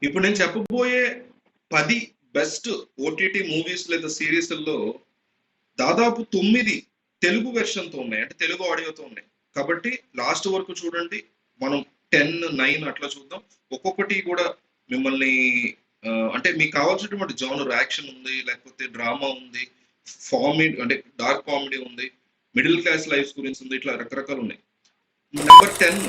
ఇప్పుడు నేను చెప్పబోయే 10 బెస్ట్ ఓటీటీ మూవీస్ లేదా సిరీస్‌ల్లో దాదాపు 9 తెలుగు వెర్షన్‌తో ఉన్నాయి. అంటే తెలుగు ఆడియోతో ఉన్నాయి. కాబట్టి లాస్ట్ వరకు చూడండి. మనం 10, 9 అట్లా చూద్దాం. ఒక్కొక్కటి కూడా మిమ్మల్ని అంటే మీకు కావాల్సినటువంటి జోనర్ యాక్షన్ ఉంది, లేకపోతే డ్రామా ఉంది, అంటే డార్క్ కామెడీ ఉంది, మిడిల్ క్లాస్ లైఫ్స్ గురించి ఉంది. ఇట్లా రకరకాలు ఉన్నాయి. Number 10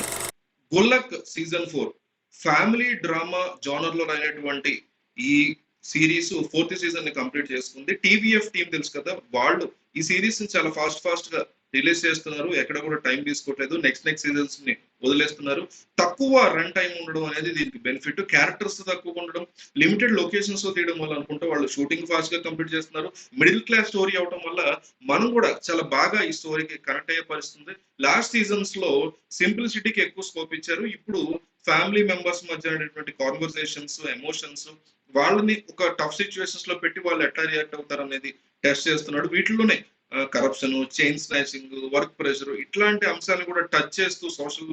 Gullak season 4 family drama genre లో అయినటువంటి ఈ సిరీస్ 4th సీజన్ ని కంప్లీట్ చేసుకుంది. టీవీఎఫ్ టీం తెలుసు కదా, వాళ్ళు ఈ సిరీస్ ని చాలా ఫాస్ట్ గా రిలీజ్ చేస్తున్నారు. ఎక్కడ కూడా టైం తీసుకోవట్లేదు. నెక్స్ట్ సీజన్స్ ని వదిలేస్తున్నారు. తక్కువ రన్ టైం ఉండడం అనేది దీనికి బెనిఫిట్. క్యారెక్టర్స్ తక్కువ ఉండడం, లిమిటెడ్ లొకేషన్స్ లో తీయడం వల్ల అనుకుంటే వాళ్ళు షూటింగ్ ఫాస్ట్ గా కంప్లీట్ చేస్తున్నారు. మిడిల్ క్లాస్ స్టోరీ అవడం వల్ల మనం కూడా చాలా బాగా ఈ స్టోరీకి కనెక్ట్ అయ్యే పరిస్థితుంది. లాస్ట్ సీజన్స్ లో సింప్లిసిటీకి ఎక్కువ స్కోప్ ఇచ్చారు. ఇప్పుడు ఫ్యామిలీ మెంబర్స్ మధ్య అనేటువంటి కాన్వర్సేషన్స్, ఎమోషన్స్, వాళ్ళని ఒక టఫ్ సిచ్యువేషన్స్ లో పెట్టి వాళ్ళు ఎట్లా రియాక్ట్ అవుతారు అనేది టెస్ట్ చేస్తున్నాడు. వీటిలోనే corruption, chain snatching, work pressure ఇట్లాంటి అంశాలను కూడా టచ్ చేస్తూ సోషల్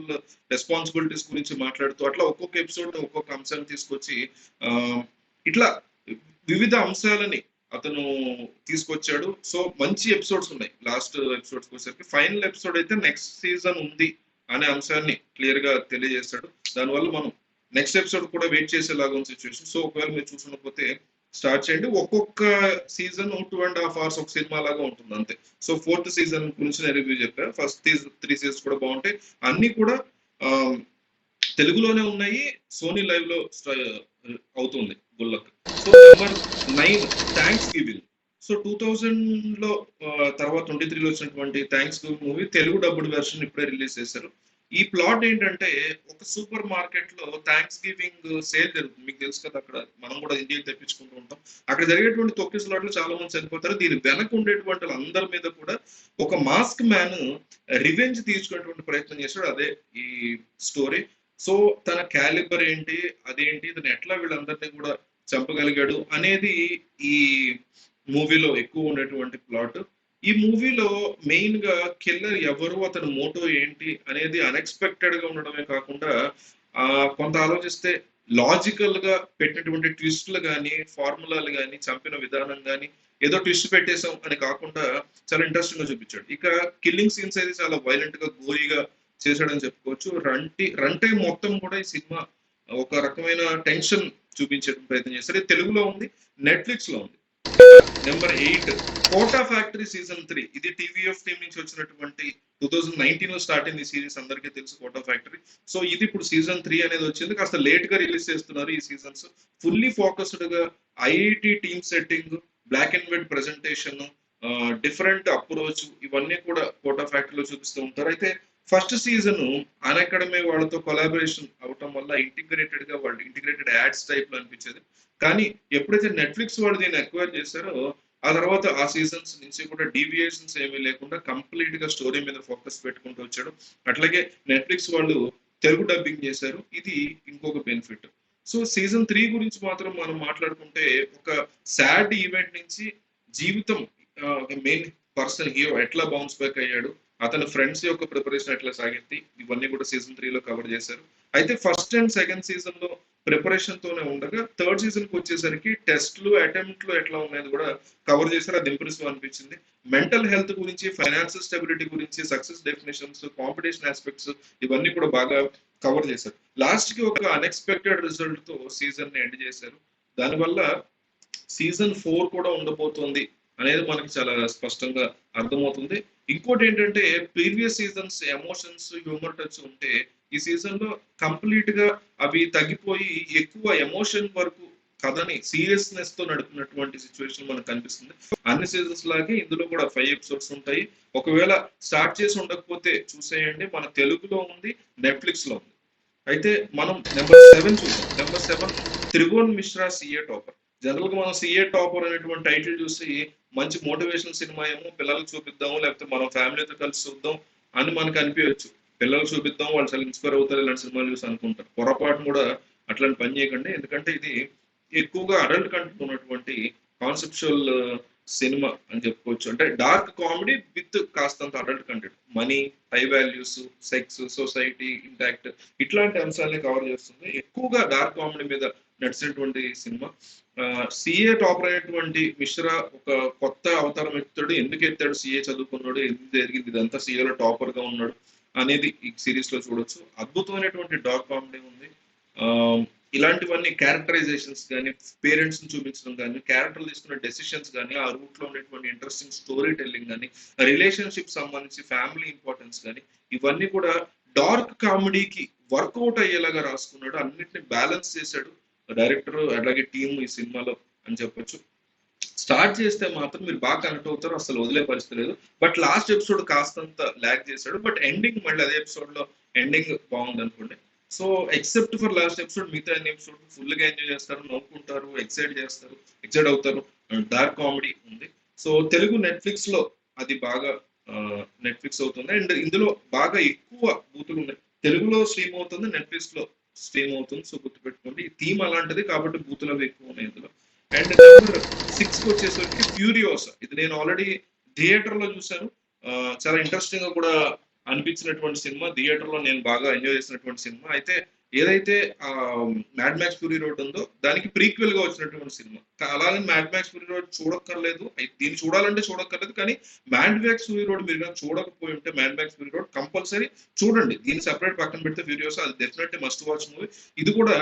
రెస్పాన్సిబిలిటీస్ గురించి మాట్లాడుతూ అట్లా ఒక్కొక్క ఎపిసోడ్ ఒక్కొక్క అంశాన్ని తీసుకొచ్చి ఇట్లా వివిధ అంశాలని అతను తీసుకొచ్చాడు. సో మంచి ఎపిసోడ్స్ ఉన్నాయి. లాస్ట్ ఎపిసోడ్స్ వచ్చేసరికి ఫైనల్ ఎపిసోడ్ అయితే నెక్స్ట్ సీజన్ ఉంది అనే అంశాన్ని క్లియర్ గా తెలియజేశాడు. దానివల్ల మనం నెక్స్ట్ ఎపిసోడ్ కూడా వెయిట్ చేసేలాగా ఉన్న సిచ్యువేషన్. సో ఒకవేళ మీరు చూసుకున్నపోతే స్టార్ట్ చేయండి. ఒక్కొక్క సీజన్ 2.5 hours ఒక సినిమా లాగా ఉంటుంది అంతే. సో 4th సీజన్ గురించి నేను రివ్యూ చెప్పాను. ఫస్ట్ 3 సీజన్స్ కూడా బాగుంటాయి. అన్ని కూడా తెలుగులోనే ఉన్నాయి. సోనీ లైవ్ లో అవుతుంది Gullak. So number 9 Thanksgiving. So 2000 తర్వాత 23 వచ్చినటువంటి Thanksgiving movie Telugu dubbed version ఇప్పుడే రిలీజ్ చేశారు. ఈ ప్లాట్ ఏంటంటే ఒక సూపర్ మార్కెట్ లో థ్యాంక్స్ గివింగ్ సేల్ జరుగుతుంది. మీకు తెలుసు కదా, అక్కడ మనం కూడా ఇండియాకి తెప్పించుకుంటూ ఉంటాం. అక్కడ జరిగేటువంటి తొక్కిసలాట్లు చాలా మంది చనిపోతారు. దీని వెనక ఉండేటువంటి వాళ్ళందరి మీద కూడా ఒక మాస్క్ మ్యాన్ రివెంజ్ తీసుకునేటువంటి ప్రయత్నం చేశాడు. అదే ఈ స్టోరీ. సో తన క్యాలిబర్ ఏంటి, అదేంటి, తను ఎట్లా వీళ్ళందరినీ కూడా చంపగలిగాడు అనేది ఈ మూవీలో ఎక్కువ ఉండేటువంటి ప్లాట్. ఈ మూవీలో మెయిన్ గా కిల్లర్ ఎవరు, అతని మోటో ఏంటి అనేది అన్ఎక్స్పెక్టెడ్ గా ఉండడమే కాకుండా కొంత ఆలోచిస్తే లాజికల్ గా పెట్టినటువంటి ట్విస్ట్లు కానీ, ఫార్ములాలు కానీ, చంపిన విధానం కానీ ఏదో ట్విస్ట్ పెట్టేశాం అని కాకుండా చాలా ఇంట్రెస్టింగ్ గా చూపించాడు. ఇక కిల్లింగ్ సీన్స్ అయితే చాలా వైలెంట్ గా, గోరీగా చేశాడని చెప్పుకోవచ్చు. రన్ టైం మొత్తం కూడా ఈ సినిమా ఒక రకమైన టెన్షన్ చూపించే ప్రయత్నం చేశారు. ఇది తెలుగులో ఉంది, నెట్ఫ్లిక్స్ లో ఉంది. Number 8 Kota factory season 3. ఇది టీవీఎఫ్ టీం నుంచి వచ్చినటువంటి 2019 లో స్టార్ట్ అయింది ఈ సిరీస్. అందరికీ తెలుసు కోటా ఫ్యాక్టరీ. సో ఇది ఇప్పుడు సీజన్ 3 అనేది వచ్చింది. కాస్త లేట్ గా రిలీజ్ చేస్తున్నారు ఈ సీజన్స్. ఫుల్లీ ఫోకస్డ్ గా IIT team setting, black and white presentation, different approach, ఇవన్నీ కూడా కోటా ఫ్యాక్టరీలో చూపిస్తూ ఉంటారు. అయితే ఫస్ట్ సీజన్ అన్అకాడమీ వాళ్ళతో కొలాబరేషన్ అవటం వల్ల ఇంటిగ్రేటెడ్ యాడ్స్ టైప్ లో అనిపించేది. కానీ ఎప్పుడైతే నెట్ఫ్లిక్స్ వాళ్ళు దీన్ని అక్వైర్ చేశారో ఆ తర్వాత ఆ సీజన్స్ నుంచి కూడా డీవియేషన్స్ ఏమీ లేకుండా కంప్లీట్ గా స్టోరీ మీద ఫోకస్ పెట్టుకుంటూ వచ్చాడు. అట్లాగే నెట్ఫ్లిక్స్ వాళ్ళు తెలుగు డబ్బింగ్ చేశారు. ఇది ఇంకొక బెనిఫిట్. సో సీజన్ 3 గురించి మాత్రం మనం మాట్లాడుకుంటే ఒక సాడ్ ఈవెంట్ నుంచి జీవితం మెయిన్ పర్సన్ హీరో ఎట్లా బౌన్స్ బ్యాక్ అయ్యాడు, అతని ఫ్రెండ్స్ యొక్క ప్రిపరేషన్ ఎట్లా సాగింది, ఇవన్నీ కూడా సీజన్ 3 లో కవర్ చేశారు. అయితే ఫస్ట్ అండ్ సెకండ్ సీజన్ లో ప్రిపరేషన్ తోనే ఉండగా థర్డ్ సీజన్ కి వచ్చేసరికి టెస్ట్లు, అటెంప్ట్లు ఎట్లా ఉన్నాయని కూడా కవర్ చేశారు. అది ఇంప్రెసివ్ అనిపించింది. మెంటల్ హెల్త్ గురించి, ఫైనాన్షియల్ స్టెబిలిటీ గురించి, సక్సెస్ డెఫినేషన్స్, కాంపిటీషన్ ఆస్పెక్ట్స్ ఇవన్నీ కూడా బాగా కవర్ చేశారు. లాస్ట్ కి ఒక అన్ఎక్స్పెక్టెడ్ రిజల్ట్ తో సీజన్ ని ఎండ్ చేశారు. దానివల్ల సీజన్ 4 కూడా ఉండబోతోంది అనేది మనకి చాలా స్పష్టంగా అర్థమవుతుంది. ఇంకోటి ఏంటంటే previous seasons emotions, humour touch ఉంటే ఈ సీజన్ లో కంప్లీట్ గా అవి తగ్గిపోయి ఎక్కువ ఎమోషన్ వరకు కథని సీరియస్నెస్ తో నడిపినటువంటి సిచ్యువేషన్ మనకు కనిపిస్తుంది. అన్ని సీజన్స్ లాగే ఇందులో కూడా 5 ఎపిసోడ్స్ ఉంటాయి. ఒకవేళ స్టార్ట్ చేసి ఉండకపోతే చూసేయండి, మన తెలుగులో ఉంది, నెట్ఫ్లిక్స్ లో ఉంది. అయితే మనం నెంబర్ 7 చూద్దాం. Number 7 Tribhuvan Mishra CA topper. General గా మనం సిఏ టాపర్ అనేటువంటి టైటిల్ చూసి మంచి మోటివేషన్ సినిమా ఏమో పిల్లలకు చూపిద్దాము, లేకపోతే మనం ఫ్యామిలీతో కలిసి చూద్దాం అని మనకు అనిపించవచ్చు. పిల్లలకు చూపిద్దాం, వాళ్ళు చాలా ఇన్స్పైర్ అవుతారు ఇలాంటి సినిమాలు చూసి అనుకుంటారు. పొరపాటు కూడా అట్లాంటి పని చేయకండి. ఎందుకంటే ఇది ఎక్కువగా అడల్ట్ కంటెంట్ ఉన్నటువంటి కాన్సెప్చువల్ సినిమా అని చెప్పుకోవచ్చు. అంటే డార్క్ కామెడీ విత్ కాస్తంత adult content. Money, high values, sex, society, impact ఇట్లాంటి అంశాలని కవర్ చేస్తుంది. ఎక్కువగా డార్క్ కామెడీ మీద నడిచినటువంటి సినిమా. సీఏ టాపర్ అయినటువంటి మిశ్రా ఒక కొత్త అవతారం ఎత్తాడు. ఎందుకు ఎత్తాడు, సీఏ చదువుకున్నాడు, ఎందుకు జరిగింది ఇదంతా, సీఏలో టాపర్ గా ఉన్నాడు అనేది ఈ సిరీస్ లో చూడొచ్చు. అద్భుతమైనటువంటి డార్క్ కామెడీ ఉంది. ఆ, ఇలాంటివన్నీ క్యారెక్టరైజేషన్స్ కానీ, పేరెంట్స్ ని చూపించడం కానీ, క్యారెక్టర్లు తీసుకున్న డెసిషన్స్ కానీ, ఆ రూట్ లో ఉన్నటువంటి ఇంట్రెస్టింగ్ స్టోరీ టెల్లింగ్ కానీ, రిలేషన్షిప్ సంబంధించి ఫ్యామిలీ ఇంపార్టెన్స్ కానీ, ఇవన్నీ కూడా డార్క్ కామెడీకి వర్కౌట్ అయ్యేలాగా రాసుకున్నాడు. అన్నిటిని బ్యాలెన్స్ చేశాడు డైరెక్టర్ అలాగే టీమ్ ఈ సినిమాలో అని చెప్పొచ్చు. స్టార్ట్ చేస్తే మాత్రం మీరు బాగా కనెక్ట్ అవుతారు, అసలు వదిలే పరిస్థితి లేదు. బట్ లాస్ట్ ఎపిసోడ్ కాస్తంత ల్యాగ్ చేశాడు, బట్ ఎండింగ్ మళ్ళీ అదే ఎపిసోడ్ లో ఎండింగ్ బాగుంది అనుకోండి. So except for last episode మిగతా అన్ని ఎపిసోడ్ ఫుల్ గా ఎంజాయ్ చేస్తారు, నవ్వుకుంటారు, ఎక్సైట్ అవుతారు. డార్క్ కామెడీ ఉంది. సో తెలుగు నెట్ఫ్లిక్స్ లో అది బాగా నెట్ఫ్లిక్స్ అవుతుంది, అండ్ ఇందులో బాగా ఎక్కువ బూతులు ఉన్నాయి. తెలుగులో స్ట్రీమ్ అవుతుంది, నెట్ఫ్లిక్స్ లో స్ట్రీమ్ అవుతుంది. సో గుర్తుపెట్టుకోండి, ఈ థీమ్ అలాంటిది కాబట్టి బూతులు అవి ఎక్కువ ఉన్నాయి ఇందులో. అండ్ నెంబర్ 6 వచ్చేసరికి ఫ్యూరియోసా. ఇది నేను ఆల్రెడీ థియేటర్ లో చూశాను. చాలా ఇంట్రెస్టింగ్ గా కూడా అనిపించినటువంటి సినిమా. థియేటర్ లో నేను బాగా ఎంజాయ్ చేసినటువంటి సినిమా. అయితే ఏదైతే మ్యాడ్ మ్యాక్స్ ఫ్యూరీ రోడ్ ఉందో దానికి ప్రీక్వెల్ గా వచ్చినటువంటి సినిమా. అలాగే మ్యాడ్ మ్యాక్స్ ఫ్యూరీ రోడ్ చూడక్కర్లేదు, దీన్ని చూడాలంటే చూడక్కర్లేదు. కానీ మ్యాడ్ మ్యాక్స్ ఫ్యూరీ రోడ్ మీరు కానీ చూడకపోయి ఉంటే mad max fury road compulsory చూడండి. దీన్ని సెపరేట్ పక్కన పెడితే ఫ్యూరియోసా అది డెఫినెట్లీ మస్ట్ వాచ్ మూవీ. ఇది కూడా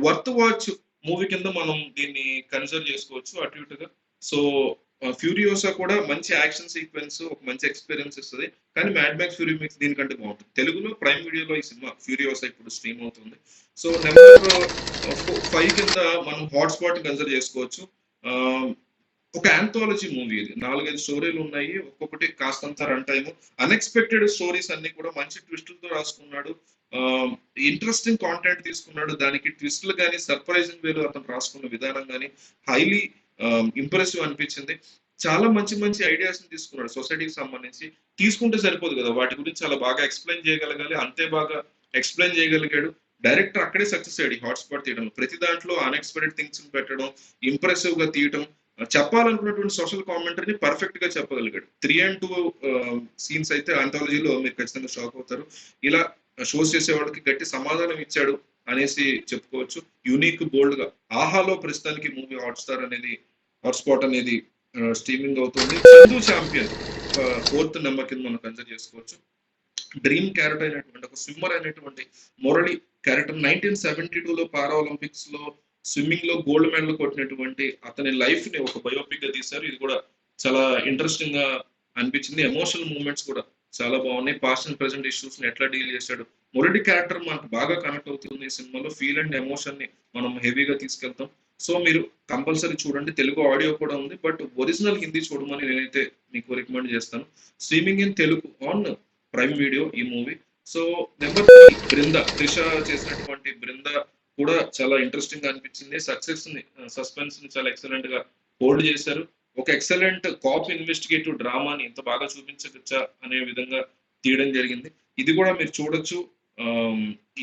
వర్త్ వాచ్ మూవీ కింద మనం దీన్ని కన్సిడర్ చేసుకోవచ్చు అటు ఇటుగా. సో ఫ్యూరియోసా కూడా మంచి యాక్షన్ సీక్వెన్స్, ఒక మంచి ఎక్స్పీరియన్స్ ఇస్తుంది. కానీ మ్యాడ్ మ్యాక్స్ ఫ్యూరీ మిక్స్ దీనికంటే బాగుంటుంది. తెలుగులో ప్రైమ్ వీడియోలో ఈ సినిమా ఫ్యూరియోసా ఇప్పుడు స్ట్రీమ్ అవుతుంది. సో నెంబర్ 5 కింద మనం హాట్స్పాట్ కన్సిడర్ చేసుకోవచ్చు. ఆ, ఒక ఆంథాలజీ మూవీ ఇది. 4-5 స్టోరీలు ఉన్నాయి, ఒక్కొక్కటి కాస్తంత రన్ టైమ్. అన్ఎక్స్పెక్టెడ్ స్టోరీస్ అన్ని కూడా మంచి ట్విస్టులతో రాసుకున్నాడు. ఇంట్రెస్టింగ్ కాంటెంట్ తీసుకున్నాడు. దానికి ట్విస్టులు కానీ, సర్ప్రైజింగ్ వేలు అతను రాసుకున్న విధానం కానీ హైలీ ఇంప్రెసివ్ అనిపించింది. చాలా మంచి మంచి ఐడియాస్ ని తీసుకున్నాడు సొసైటీకి సంబంధించి. తీసుకుంటే సరిపోదు కదా, వాటి గురించి చాలా బాగా ఎక్స్ప్లెయిన్ చేయగలగాలి. అంతే బాగా ఎక్స్ప్లెయిన్ చేయగలిగాడు డైరెక్టర్. అక్కడే సక్సెస్ అయ్యాడు హాట్స్పాట్ తీయడం. ప్రతి దాంట్లో అన్ఎక్స్పెక్టెడ్ థింగ్స్ పెట్టడం, ఇంప్రెసివ్ గా తీయటం, చెప్పాలనుకున్నటువంటి సోషల్ కామెంటరీని పర్ఫెక్ట్ గా చెప్పగలిగాడు. 3 and 2 సీన్స్ అయితే ఆంథాలజీలో మీరు ఖచ్చితంగా షాక్ అవుతారు. ఇలా షోస్ చేసే వాళ్ళకి గట్టి సమాధానం ఇచ్చాడు అనేసి చెప్పుకోవచ్చు. యూనిక్ బోల్డ్ గా. ఆహాలో ప్రస్తుతానికి మూవీ హాట్స్పాట్ అనేది స్ట్రీమింగ్ అవుతుంది. చందు ఛాంపియన్ 4th నెంబర్ కింద మనం కన్సిడర్ చేసుకోవచ్చు. డ్రీమ్ క్యారెక్టర్ అయినటువంటి ఒక స్విమ్మర్ అయినటువంటి మురళి క్యారెక్టర్ 1972లో పారా ఒలింపిక్స్ లో స్విమ్మింగ్ లో గోల్డ్ మెడల్ కొట్టినటువంటి అతని లైఫ్ ని ఒక బయోపిక్ గా తీశారు. ఇది కూడా చాలా ఇంట్రెస్టింగ్ గా అనిపించింది. ఎమోషనల్ మూమెంట్స్ కూడా చాలా బాగున్నాయి. పాస్ట్ అండ్ ప్రెసెంట్ ఇష్యూస్ ని ఎట్లా డీల్ చేశాడు. మురళి క్యారెక్టర్ మనకు బాగా కనెక్ట్ అవుతుంది ఈ సినిమాలో. ఫీల్ అండ్ ఎమోషన్ ని మనం హెవీగా తీసుకెళ్తాం. సో మీరు కంపల్సరీ చూడండి. తెలుగు ఆడియో కూడా ఉంది, బట్ ఒరిజినల్ హిందీ చూడమని నేనైతే మీకు రికమెండ్ చేస్తాను. Streaming in Telugu on prime video ఈ మూవీ. సో నెంబర్ 3 బృంద. త్రిష చేసినటువంటి బృంద కూడా చాలా ఇంట్రెస్టింగ్ గా అనిపించింది. సస్పెన్స్ ని చాలా ఎక్సలెంట్ గా హోల్డ్ చేశారు. ఒక ఎక్సలెంట్ కాప్ ఇన్వెస్టిగేటివ్ డ్రామాని ఇంత బాగా చూపించవచ్చా అనే విధంగా తీయడం జరిగింది. ఇది కూడా మీరు చూడొచ్చు.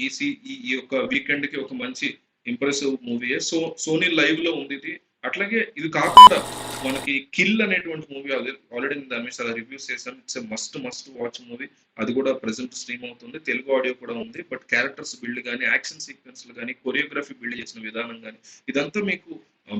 ఈ యొక్క వీకెండ్ కి ఒక మంచి ఇంప్రెసివ్ మూవీయే. సోనీ లైవ్ లో ఉంది ఇది. అట్లాగే ఇది కాకుండా మనకి కిల్ అనేటువంటి మూవీ ఆల్రెడీ నేను దాని మీద చాలా రివ్యూస్ చేశాను. It's must watch movie. అది కూడా ప్రెసెంట్ స్ట్రీమ్ అవుతుంది. తెలుగు ఆడియో కూడా ఉంది. బట్ క్యారెక్టర్స్ బిల్డ్ కానీ, యాక్షన్ సీక్వెన్స్లు కానీ, కొరియోగ్రఫీ బిల్డ్ చేసిన విధానం కానీ ఇదంతా మీకు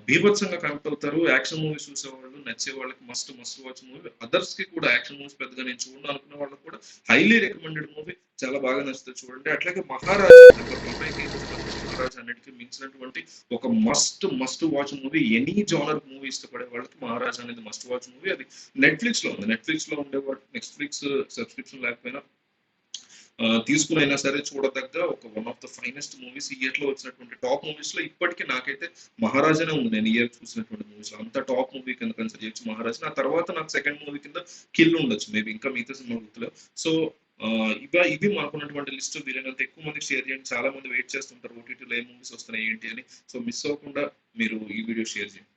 బీభత్సంగా కనెక్ట్ అవుతారు. యాక్షన్ మూవీస్ చూసేవాళ్ళు, నచ్చే వాళ్ళకి మస్ట్ వాచ్ మూవీ. అదర్స్ కి కూడా యాక్షన్ మూవీస్ పెద్దగా నేను చూడాలి అనుకునే వాళ్ళకి కూడా హైలీ రికమెండెడ్ మూవీ. చాలా బాగా నచ్చుతుంది, చూడండి. అట్లాగే మహారాజా మహారాజా అన్నిటికీ మించినటువంటి ఒక must watch movie. Any genre movie ఇష్టపడే వాళ్ళకి మహారాజా అనేది మస్ట్ వాచ్ మూవీ. అది నెట్ఫ్లిక్స్ లో ఉంది. నెట్ఫ్లిక్స్ లో ఉండేవాడు నెట్ఫ్లిక్స్ సబ్స్క్రిప్షన్ లేకపోయినా తీసుకునైనా సరే చూడదగ్గ ఒక one of the finest movies. ఈ ఇయర్ లో వచ్చినటువంటి టాప్ మూవీస్ లో ఇప్పటికీ నాకైతే మహారాజానే ఉంది. నేను ఇయర్ చూసినటువంటి మూవీస్ లో అంత టాప్ మూవీ కింద కన్సిడర్ చేయొచ్చు మహారాజా. ఆ తర్వాత నాకు సెకండ్ మూవీ కింద కిల్ ఉండొచ్చు, మేబీ ఇంకా మిగతా సినిమా గుర్తులేదు. సో ఇవి మాకున్నటువంటి లిస్ట్. వీలైనంత ఎక్కువ మందికి షేర్ చేయండి. చాలా మంది వెయిట్ చేస్తుంటారు ఓటీటీలో ఏ మూవీస్ వస్తున్నాయి ఏంటి అని. సో మిస్ అవ్వకుండా మీరు ఈ వీడియో షేర్ చేయండి.